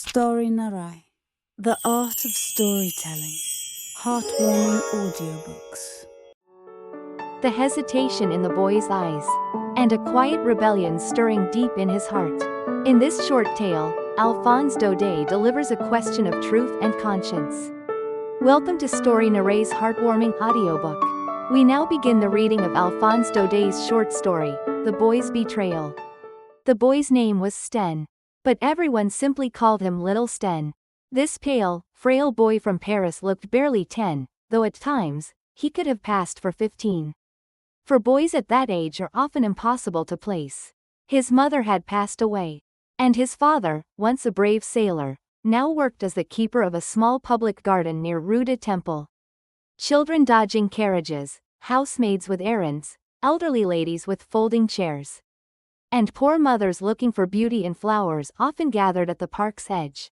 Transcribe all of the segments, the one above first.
Story Narae, the art of storytelling, heartwarming audiobooks. The hesitation in the boy's eyes, and a quiet rebellion stirring deep in his heart. In this short tale, Alphonse Daudet delivers a question of truth and conscience. Welcome to Story Narae's heartwarming audiobook. We now begin the reading of Alphonse Daudet's short story, The Boy's Betrayal. The boy's name was Sten, but everyone simply called him Little Sten. This pale, frail boy from Paris looked barely 10, though at times, he could have passed for 15. For boys at that age are often impossible to place. His mother had passed away, and his father, once a brave sailor, now worked as the keeper of a small public garden near Rue de Temple. Children dodging carriages, housemaids with errands, elderly ladies with folding chairs, and poor mothers looking for beauty in flowers often gathered at the park's edge.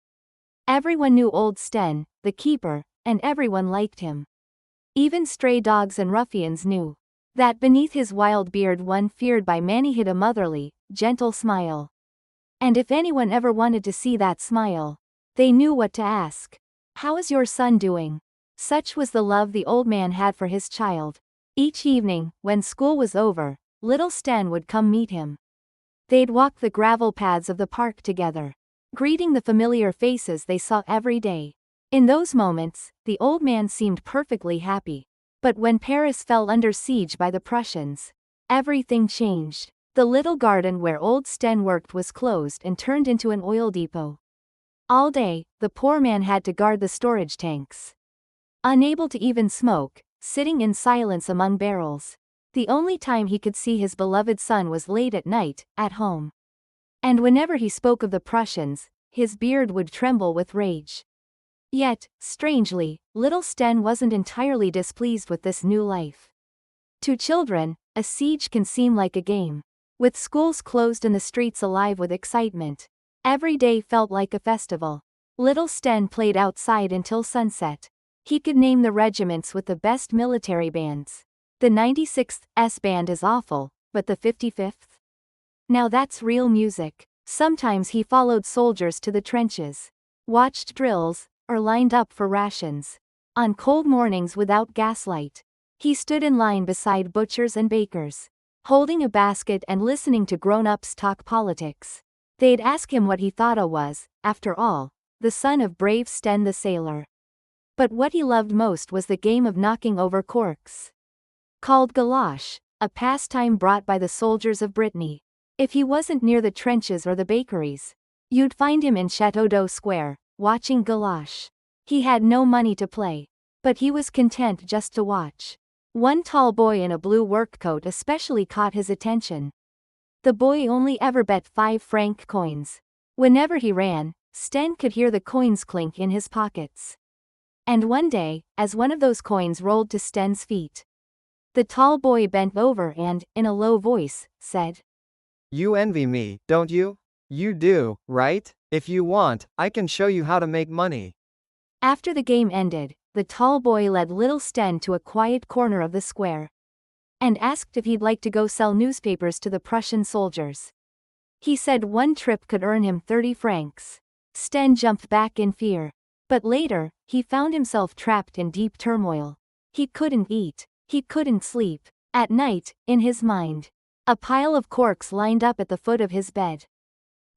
Everyone knew old Sten, the keeper, and everyone liked him. Even stray dogs and ruffians knew that beneath his wild beard one feared by many hid a motherly, gentle smile. And if anyone ever wanted to see that smile, they knew what to ask. "How is your son doing?" Such was the love the old man had for his child. Each evening, when school was over, little Sten would come meet him. They'd walk the gravel paths of the park together, greeting the familiar faces they saw every day. In those moments, the old man seemed perfectly happy. But when Paris fell under siege by the Prussians, everything changed. The little garden where old Sten worked was closed and turned into an oil depot. All day, the poor man had to guard the storage tanks. Unable to even smoke, sitting in silence among barrels. The only time he could see his beloved son was late at night, at home. And whenever he spoke of the Prussians, his beard would tremble with rage. Yet, strangely, little Sten wasn't entirely displeased with this new life. To children, a siege can seem like a game. With schools closed and the streets alive with excitement, every day felt like a festival. Little Sten played outside until sunset. He could name the regiments with the best military bands. The 96th S band is awful, but the 55th? Now that's real music. Sometimes he followed soldiers to the trenches, watched drills, or lined up for rations. On cold mornings without gaslight, he stood in line beside butchers and bakers, holding a basket and listening to grown-ups talk politics. They'd ask him what he thought it was, after all, the son of brave Sten the sailor. But what he loved most was the game of knocking over corks, called galoche, a pastime brought by the soldiers of Brittany. If he wasn't near the trenches or the bakeries, you'd find him in Chateau d'Eau Square, watching galoche. He had no money to play, but he was content just to watch. One tall boy in a blue work coat especially caught his attention. The boy only ever bet 5-franc coins. Whenever he ran, Sten could hear the coins clink in his pockets. And one day, as one of those coins rolled to Sten's feet, the tall boy bent over and, in a low voice, said, "You envy me, don't you? You do, right? If you want, I can show you how to make money." After the game ended, the tall boy led little Sten to a quiet corner of the square, and asked if he'd like to go sell newspapers to the Prussian soldiers. He said one trip could earn him 30 francs. Sten jumped back in fear. But later, he found himself trapped in deep turmoil. He couldn't eat. He couldn't sleep. At night, in his mind, a pile of corks lined up at the foot of his bed,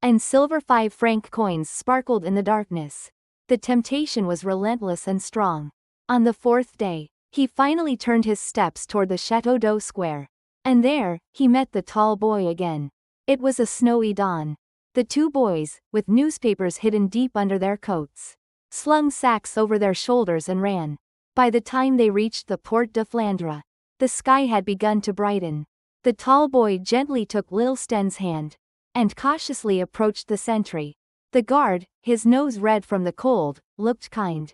and silver 5-franc coins sparkled in the darkness. The temptation was relentless and strong. On the fourth day, he finally turned his steps toward the Chateau d'Eau Square. And there, he met the tall boy again. It was a snowy dawn. The two boys, with newspapers hidden deep under their coats, slung sacks over their shoulders and ran. By the time they reached the Porte de Flandre, the sky had begun to brighten. The tall boy gently took little Sten's hand, and cautiously approached the sentry. The guard, his nose red from the cold, looked kind.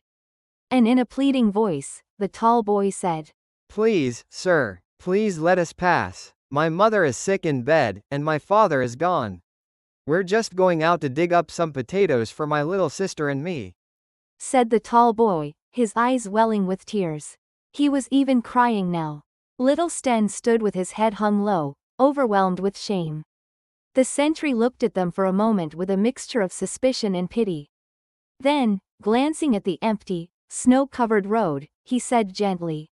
And in a pleading voice, the tall boy said, "Please, sir, please let us pass. My mother is sick in bed, and my father is gone. We're just going out to dig up some potatoes for my little sister and me," said the tall boy, his eyes welling with tears. He was even crying now. Little Sten stood with his head hung low, overwhelmed with shame. The sentry looked at them for a moment with a mixture of suspicion and pity. Then, glancing at the empty, snow-covered road, he said gently,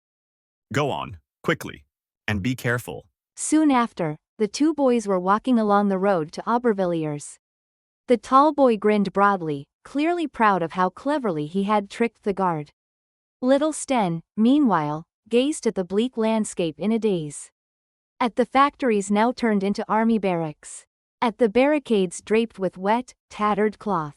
Go on, quickly. And be careful. Soon after, the two boys were walking along the road to Aubervilliers. The tall boy grinned broadly, clearly proud of how cleverly he had tricked the guard. Little Sten, meanwhile, gazed at the bleak landscape in a daze. At the factories now turned into army barracks. At the barricades draped with wet, tattered cloth.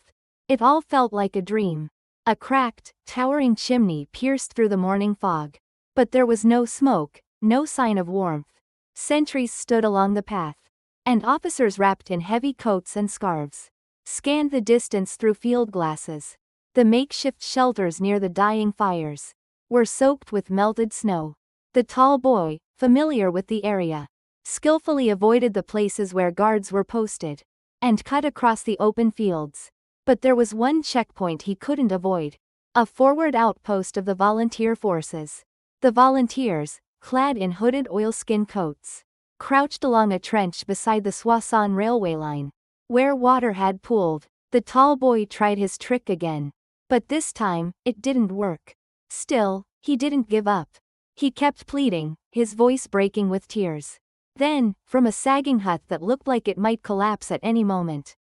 It all felt like a dream. A cracked, towering chimney pierced through the morning fog. But there was no smoke, no sign of warmth. Sentries stood along the path. And officers wrapped in heavy coats and scarves scanned the distance through field glasses. The makeshift shelters near the dying fires were soaked with melted snow. The tall boy, familiar with the area, skillfully avoided the places where guards were posted and cut across the open fields. But there was one checkpoint he couldn't avoid. A forward outpost of the volunteer forces. The volunteers, clad in hooded oilskin coats, crouched along a trench beside the Soissons railway line, where water had pooled. The tall boy tried his trick again. But this time, it didn't work. Still, he didn't give up. He kept pleading, his voice breaking with tears. Then, from a sagging hut that looked like it might collapse at any moment,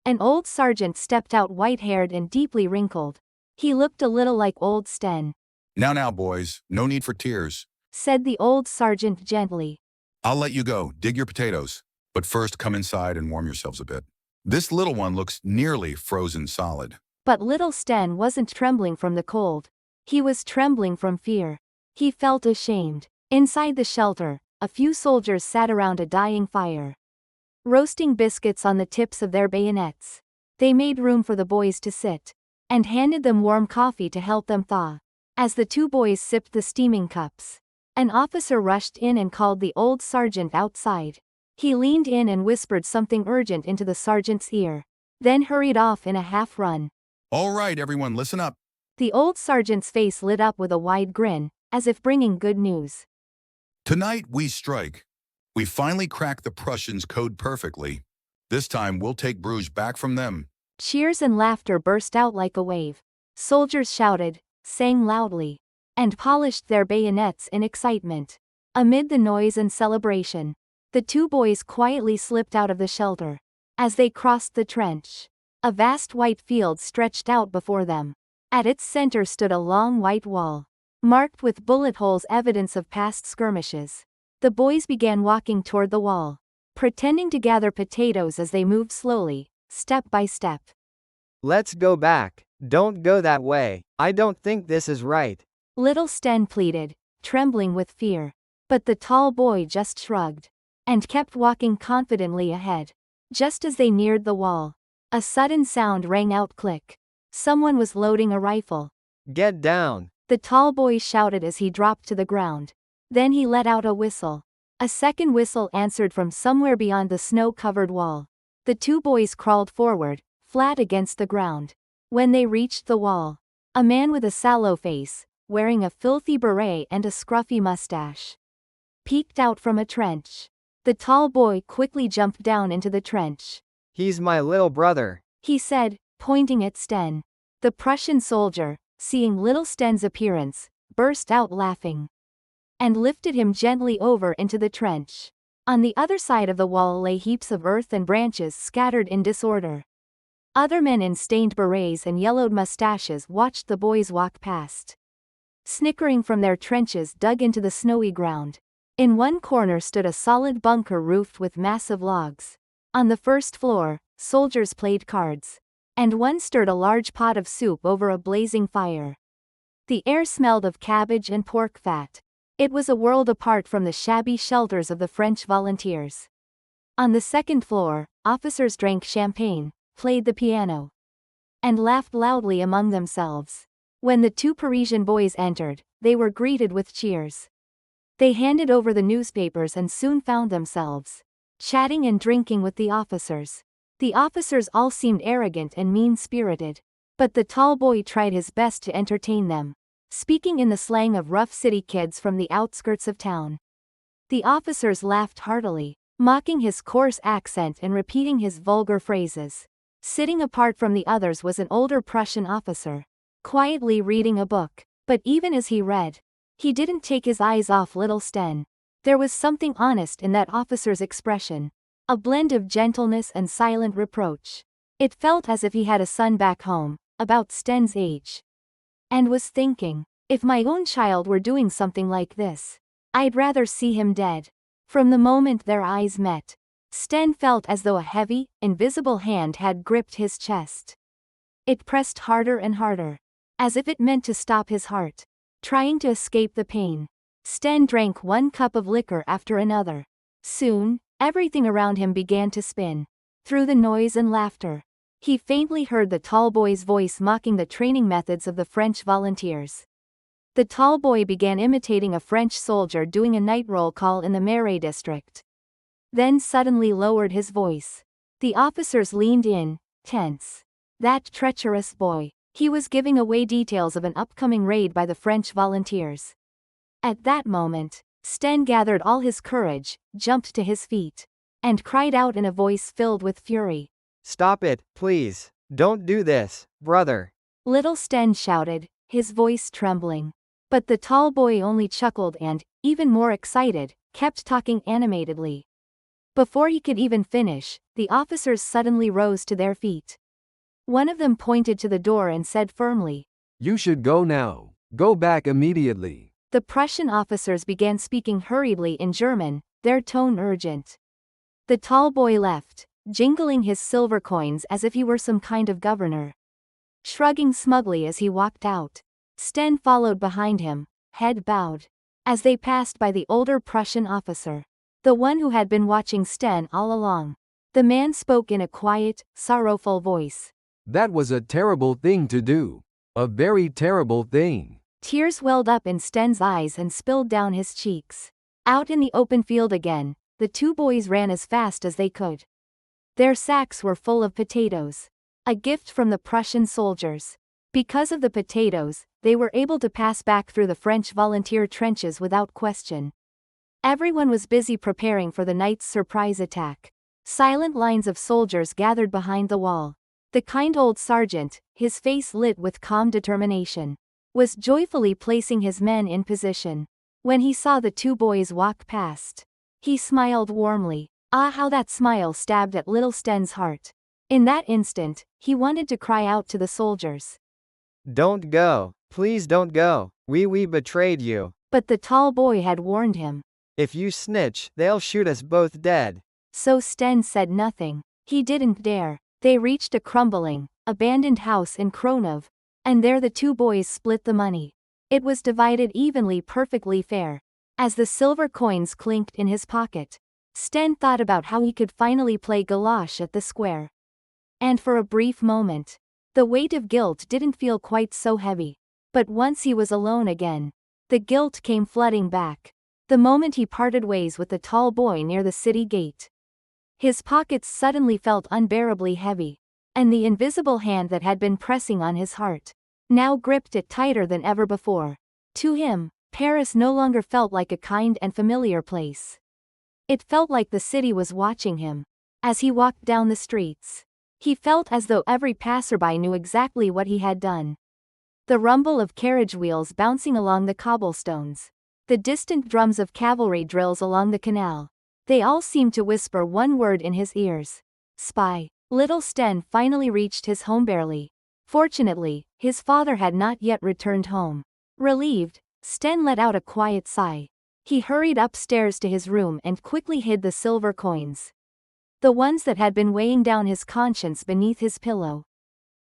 an old sergeant stepped out, white-haired and deeply wrinkled. He looked a little like old Sten. Now, boys, no need for tears, said the old sergeant gently. I'll let you go, dig your potatoes. But first come inside and warm yourselves a bit. This little one looks nearly frozen solid. But little Sten wasn't trembling from the cold. He was trembling from fear. He felt ashamed. Inside the shelter, a few soldiers sat around a dying fire, roasting biscuits on the tips of their bayonets. They made room for the boys to sit, and handed them warm coffee to help them thaw. As the two boys sipped the steaming cups, an officer rushed in and called the old sergeant outside. He leaned in and whispered something urgent into the sergeant's ear, then hurried off in a half-run. All right, everyone, listen up. The old sergeant's face lit up with a wide grin, as if bringing good news. Tonight we strike. We finally cracked the Prussians' code perfectly. This time we'll take Bruges back from them. Cheers and laughter burst out like a wave. Soldiers shouted, sang loudly, and polished their bayonets in excitement. Amid the noise and celebration, the two boys quietly slipped out of the shelter. As they crossed the trench, a vast white field stretched out before them. At its center stood a long white wall, marked with bullet holes, evidence of past skirmishes. The boys began walking toward the wall, pretending to gather potatoes as they moved slowly, step by step. Let's go back. Don't go that way. I don't think this is right. Little Sten pleaded, trembling with fear. But the tall boy just shrugged and kept walking confidently ahead. Just as they neared the wall, a sudden sound rang out. Click. Someone was loading a rifle. Get down. The tall boy shouted as he dropped to the ground. Then he let out a whistle. A second whistle answered from somewhere beyond the snow-covered wall. The two boys crawled forward, flat against the ground. When they reached the wall, a man with a sallow face, wearing a filthy beret and a scruffy mustache, peeked out from a trench. The tall boy quickly jumped down into the trench. He's my little brother, he said, pointing at Sten. The Prussian soldier, seeing little Sten's appearance, burst out laughing and lifted him gently over into the trench. On the other side of the wall lay heaps of earth and branches scattered in disorder. Other men in stained berets and yellowed mustaches watched the boys walk past, snickering from their trenches dug into the snowy ground. In one corner stood a solid bunker roofed with massive logs. On the first floor, soldiers played cards, and one stirred a large pot of soup over a blazing fire. The air smelled of cabbage and pork fat. It was a world apart from the shabby shelters of the French volunteers. On the second floor, officers drank champagne, played the piano, and laughed loudly among themselves. When the two Parisian boys entered, they were greeted with cheers. They handed over the newspapers and soon found themselves chatting and drinking with the officers. The officers all seemed arrogant and mean-spirited, but the tall boy tried his best to entertain them, speaking in the slang of rough city kids from the outskirts of town. The officers laughed heartily, mocking his coarse accent and repeating his vulgar phrases. Sitting apart from the others was an older Prussian officer, quietly reading a book. But even as he read, he didn't take his eyes off little Sten. There was something honest in that officer's expression, a blend of gentleness and silent reproach. It felt as if he had a son back home, about Sten's age, and was thinking, if my own child were doing something like this, I'd rather see him dead. From the moment their eyes met, Sten felt as though a heavy, invisible hand had gripped his chest. It pressed harder and harder, as if it meant to stop his heart, trying to escape the pain. Sten drank one cup of liquor after another. Soon, everything around him began to spin. Through the noise and laughter, he faintly heard the tall boy's voice mocking the training methods of the French volunteers. The tall boy began imitating a French soldier doing a night roll call in the Narae district. Then suddenly lowered his voice. The officers leaned in, tense. That treacherous boy. He was giving away details of an upcoming raid by the French volunteers. At that moment, Sten gathered all his courage, jumped to his feet, and cried out in a voice filled with fury. Stop it, please. Don't do this, brother. Little Sten shouted, his voice trembling. But the tall boy only chuckled and, even more excited, kept talking animatedly. Before he could even finish, the officers suddenly rose to their feet. One of them pointed to the door and said firmly, "You should go now. Go back immediately." The Prussian officers began speaking hurriedly in German, their tone urgent. The tall boy left, jingling his silver coins as if he were some kind of governor. Shrugging smugly as he walked out, Sten followed behind him, head bowed. As they passed by the older Prussian officer, the one who had been watching Sten all along, the man spoke in a quiet, sorrowful voice. "That was a terrible thing to do. A very terrible thing." Tears welled up in Sten's eyes and spilled down his cheeks. Out in the open field again, the two boys ran as fast as they could. Their sacks were full of potatoes, a gift from the Prussian soldiers. Because of the potatoes, they were able to pass back through the French volunteer trenches without question. Everyone was busy preparing for the night's surprise attack. Silent lines of soldiers gathered behind the wall. The kind old sergeant, his face lit with calm determination, was joyfully placing his men in position. When he saw the two boys walk past, he smiled warmly. Ah, how that smile stabbed at little Sten's heart. In that instant, he wanted to cry out to the soldiers. Don't go. Please don't go. We betrayed you. But the tall boy had warned him. If you snitch, they'll shoot us both dead. So Sten said nothing. He didn't dare. They reached a crumbling, abandoned house in Kronov, and there the two boys split the money. It was divided evenly, perfectly fair. As the silver coins clinked in his pocket, Sten thought about how he could finally play galosh at the square. And for a brief moment, the weight of guilt didn't feel quite so heavy. But once he was alone again, the guilt came flooding back. The moment he parted ways with the tall boy near the city gate, his pockets suddenly felt unbearably heavy, and the invisible hand that had been pressing on his heart now gripped it tighter than ever before. To him, Paris no longer felt like a kind and familiar place. It felt like the city was watching him. As he walked down the streets, he felt as though every passerby knew exactly what he had done. The rumble of carriage wheels bouncing along the cobblestones, the distant drums of cavalry drills along the canal, they all seemed to whisper one word in his ears: spy. Little Sten finally reached his home barely. Fortunately, his father had not yet returned home. Relieved, Sten let out a quiet sigh. He hurried upstairs to his room and quickly hid the silver coins, the ones that had been weighing down his conscience, beneath his pillow.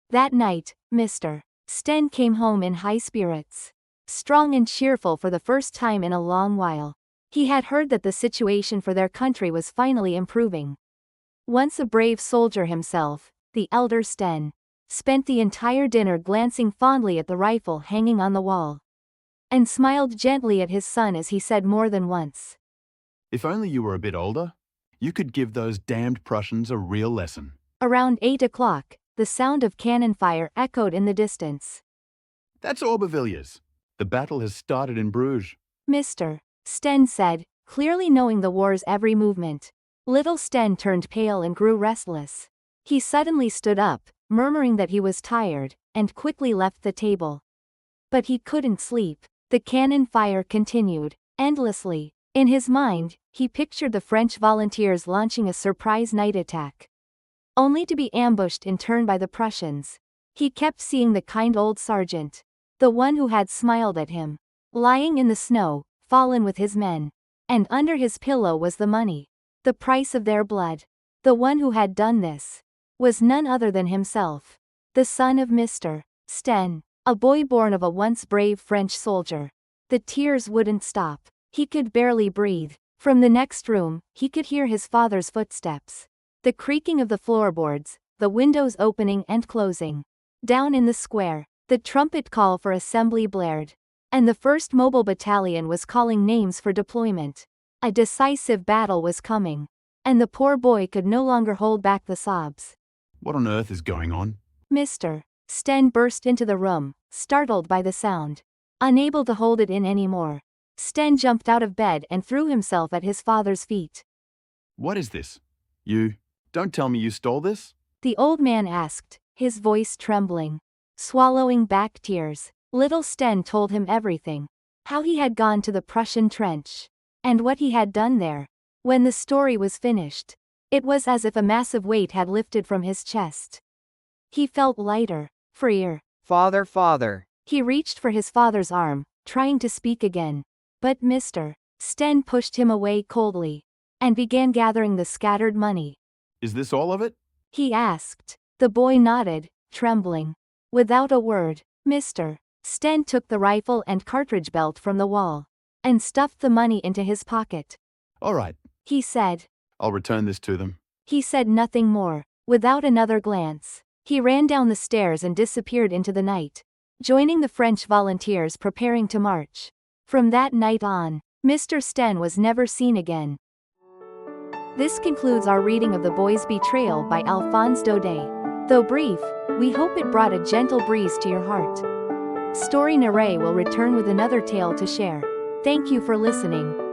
That night, Mr. Sten came home in high spirits, strong and cheerful for the first time in a long while. He had heard that the situation for their country was finally improving. Once a brave soldier himself, the elder Sten spent the entire dinner glancing fondly at the rifle hanging on the wall, and smiled gently at his son as he said more than once, "If only you were a bit older, you could give those damned Prussians a real lesson." Around 8 o'clock, the sound of cannon fire echoed in the distance. "That's Aubervilliers. The battle has started in Bruges." Mr. Sten said, clearly knowing the war's every movement. Little Sten turned pale and grew restless. He suddenly stood up, murmuring that he was tired, and quickly left the table. But he couldn't sleep. The cannon fire continued, endlessly. In his mind, he pictured the French volunteers launching a surprise night attack, only to be ambushed in turn by the Prussians. He kept seeing the kind old sergeant, the one who had smiled at him, lying in the snow, fallen with his men. And under his pillow was the money, the price of their blood. The one who had done this was none other than himself, the son of Mr. Sten, a boy born of a once brave French soldier. The tears wouldn't stop. He could barely breathe. From the next room, he could hear his father's footsteps, the creaking of the floorboards, the windows opening and closing. Down in the square, the trumpet call for assembly blared, and the 1st Mobile Battalion was calling names for deployment. A decisive battle was coming, and the poor boy could no longer hold back the sobs. What on earth is going on? Mr. Sten burst into the room, startled by the sound. Unable to hold it in anymore, Sten jumped out of bed and threw himself at his father's feet. What is this? You don't tell me you stole this? The old man asked, his voice trembling. Swallowing back tears, little Sten told him everything. How he had gone to the Prussian trench, and what he had done there. When the story was finished, it was as if a massive weight had lifted from his chest. He felt lighter, freer. Father, father. He reached for his father's arm, trying to speak again. But Mr. Sten pushed him away coldly, and began gathering the scattered money. Is this all of it? He asked. The boy nodded, trembling. Without a word, Mr. Sten took the rifle and cartridge belt from the wall, and stuffed the money into his pocket. All right. He said. I'll return this to them. He said nothing more. Without another glance, he ran down the stairs and disappeared into the night, joining the French volunteers preparing to march. From that night on, Mr. Sten was never seen again. This concludes our reading of The Boy's Betrayal by Alphonse Daudet. Though brief, we hope it brought a gentle breeze to your heart. Story Narae will return with another tale to share. Thank you for listening.